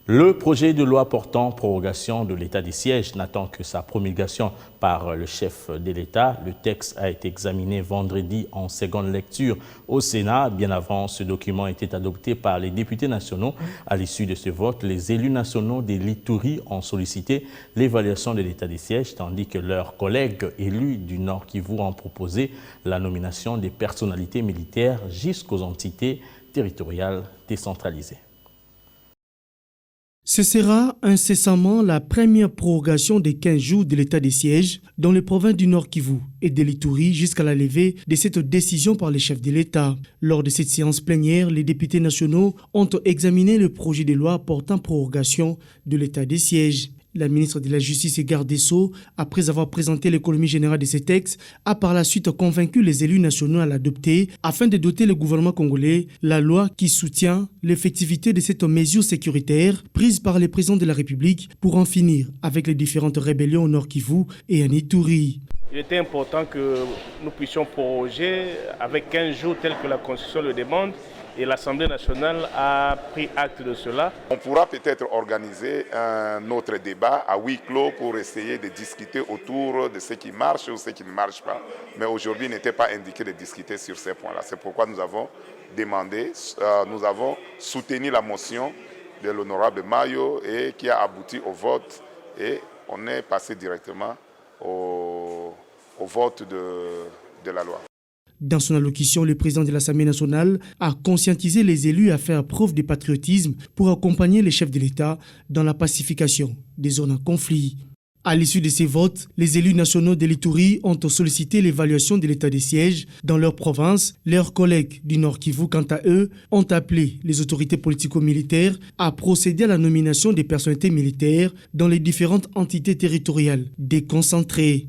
Le projet de loi portant prorogation de l'état des sièges n'attend que sa promulgation par le chef de l'État. Le texte a été examiné vendredi en seconde lecture au Sénat. Bien avant, ce document était adopté par les députés nationaux. À l'issue de ce vote, les élus nationaux des l'Ituri ont sollicité l'évaluation de l'état des sièges, tandis que leurs collègues élus du Nord Kivu ont proposé la nomination des personnalités militaires jusqu'aux entités territoriales décentralisées. Ce sera incessamment la première prorogation des 15 jours de l'état des sièges dans les provinces du Nord Kivu et de l'Ituri jusqu'à la levée de cette décision par les chefs de l'État. Lors de cette séance plénière, les députés nationaux ont examiné le projet de loi portant prorogation de l'état des sièges. La ministre de la Justice et garde des Sceaux, après avoir présenté l'économie générale de ces textes, a par la suite convaincu les élus nationaux à l'adopter afin de doter le gouvernement congolais la loi qui soutient l'effectivité de cette mesure sécuritaire prise par le président de la République pour en finir avec les différentes rébellions au Nord Kivu et en Ituri. Il était important que nous puissions proroger avec 15 jours tel que la Constitution le demande. Et l'Assemblée nationale a pris acte de cela. On pourra peut-être organiser un autre débat à huis clos pour essayer de discuter autour de ce qui marche ou ce qui ne marche pas. Mais aujourd'hui, il n'était pas indiqué de discuter sur ces points-là. C'est pourquoi nous avons demandé, nous avons soutenu la motion de l'honorable Mayo et qui a abouti au vote. Et on est passé directement au vote de la loi. Dans son allocution, le président de l'Assemblée nationale a conscientisé les élus à faire preuve de patriotisme pour accompagner les chefs de l'État dans la pacification des zones en conflit. À l'issue de ces votes, les élus nationaux de l'Ituri ont sollicité l'évaluation de l'état des sièges dans leur province. Leurs collègues du Nord Kivu, quant à eux, ont appelé les autorités politico-militaires à procéder à la nomination des personnalités militaires dans les différentes entités territoriales déconcentrées.